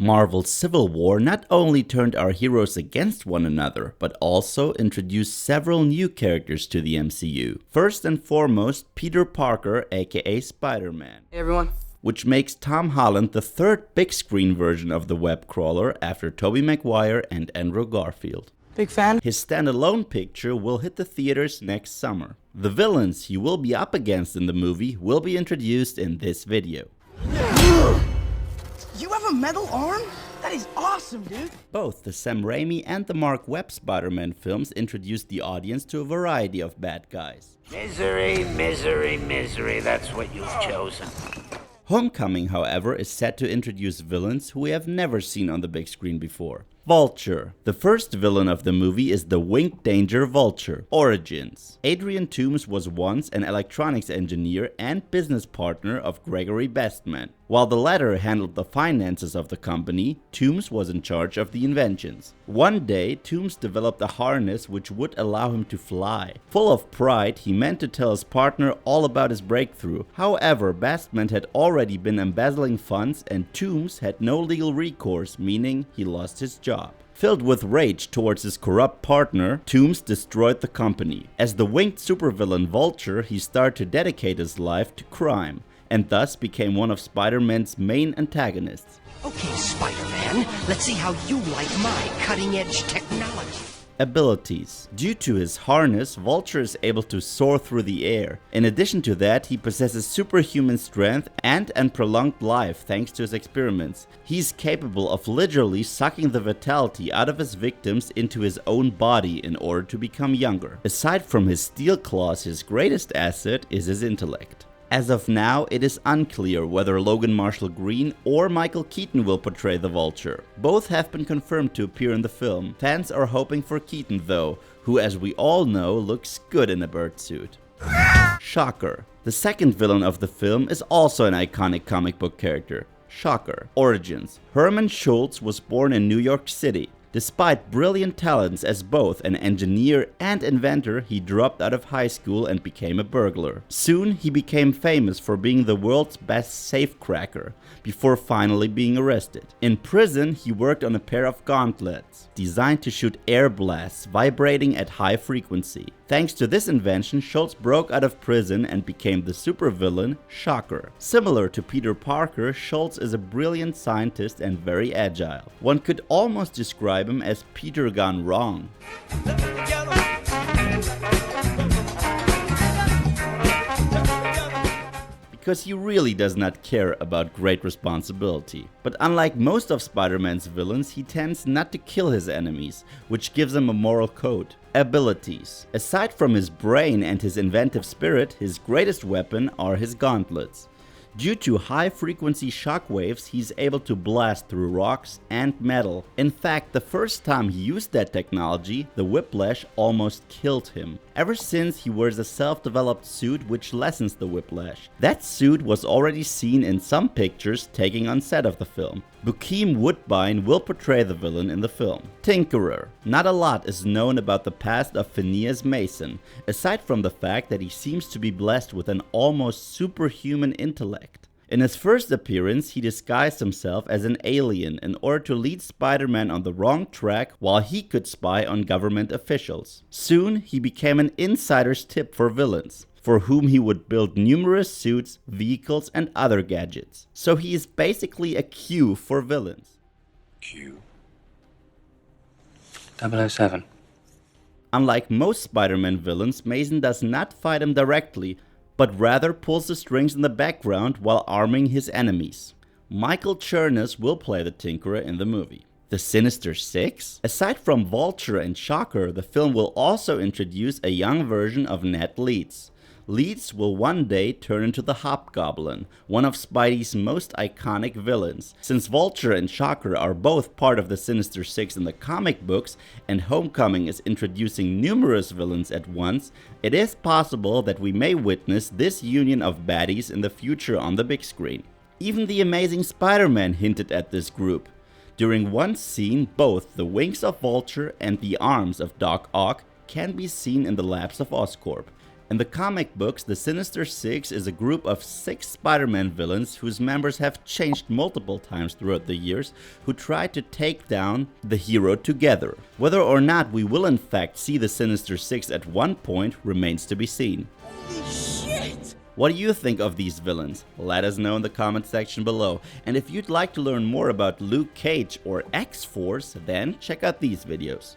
Marvel's Civil War not only turned our heroes against one another, but also introduced several new characters to the MCU. First and foremost, Peter Parker, aka Spider-Man. Hey everyone. Which makes Tom Holland the third big screen version of the web crawler after Tobey Maguire and Andrew Garfield. Big fan. His standalone picture will hit the theaters next summer. The villains he will be up against in the movie will be introduced in this video. You have a metal arm? That is awesome, dude! Both the Sam Raimi and the Mark Webb Spider-Man films introduced the audience to a variety of bad guys. Misery, misery, misery, that's what you've chosen. Homecoming, however, is set to introduce villains who we have never seen on the big screen before. Vulture. The first villain of the movie is the Winged Danger Vulture. Origens. Adrian Toomes was once an electronics engineer and business partner of Gregory Bestman. While the latter handled the finances of the company, Toomes was in charge of the inventions. One day, Toomes developed a harness which would allow him to fly. Full of pride, he meant to tell his partner all about his breakthrough. However, Bestman had already been embezzling funds and Toomes had no legal recourse, meaning he lost his job. Filled with rage towards his corrupt partner, Toomes destroyed the company. As the winged supervillain Vulture, he started to dedicate his life to crime, and thus became one of Spider-Man's main antagonists. Okay, Spider-Man, let's see how you like my cutting-edge technology. Abilities. Due to his harness, Vulture is able to soar through the air. In addition to that, he possesses superhuman strength and a prolonged life thanks to his experiments. He's capable of literally sucking the vitality out of his victims into his own body in order to become younger. Aside from his steel claws, his greatest asset is his intellect. As of now, it is unclear whether Logan Marshall Green or Michael Keaton will portray the Vulture. Both have been confirmed to appear in the film. Fans are hoping for Keaton though, who as we all know looks good in a bird suit. Shocker. The second villain of the film is also an iconic comic book character. Shocker. Origins. Herman Schultz was born in New York City. Despite brilliant talents as both an engineer and inventor, he dropped out of high school and became a burglar. Soon, he became famous for being the world's best safecracker, before finally being arrested. In prison, he worked on a pair of gauntlets, designed to shoot air blasts vibrating at high frequency. Thanks to this invention, Schultz broke out of prison and became the supervillain Shocker. Similar to Peter Parker, Schultz is a brilliant scientist and very agile. One could almost describe him as Peter gone wrong. Because he really does not care about great responsibility. But unlike most of Spider-Man's villains, he tends not to kill his enemies, which gives him a moral code. Abilities. Aside from his brain and his inventive spirit, his greatest weapon are his gauntlets. Due to high-frequency shockwaves, he's able to blast through rocks and metal. In fact, the first time he used that technology, the whiplash almost killed him. Ever since, he wears a self-developed suit which lessens the whiplash. That suit was already seen in some pictures taken on set of the film. Bokeem Woodbine will portray the villain in the film. Tinkerer. Not a lot is known about the past of Phineas Mason, aside from the fact that he seems to be blessed with an almost superhuman intellect. In his first appearance, he disguised himself as an alien in order to lead Spider-Man on the wrong track while he could spy on government officials. Soon, he became an insider's tip for villains, for whom he would build numerous suits, vehicles, and other gadgets. So he is basically a Q for villains. Q. 007. Unlike most Spider-Man villains, Mason does not fight him directly, but rather pulls the strings in the background while arming his enemies. Michael Chernus will play the Tinkerer in the movie. The Sinister Six? Aside from Vulture and Shocker, the film will also introduce a young version of Ned Leeds. Leeds will one day turn into the Hobgoblin, one of Spidey's most iconic villains. Since Vulture and Shocker are both part of the Sinister Six in the comic books, and Homecoming is introducing numerous villains at once, it is possible that we may witness this union of baddies in the future on the big screen. Even the Amazing Spider-Man hinted at this group. During one scene, both the wings of Vulture and the arms of Doc Ock can be seen in the labs of Oscorp. In the comic books, the Sinister Six is a group of 6 Spider-Man villains whose members have changed multiple times throughout the years, who try to take down the hero together. Whether or not we will in fact see the Sinister Six at one point remains to be seen. Holy shit! What do you think of these villains? Let us know in the comment section below. And if you'd like to learn more about Luke Cage or X-Force, then check out these videos.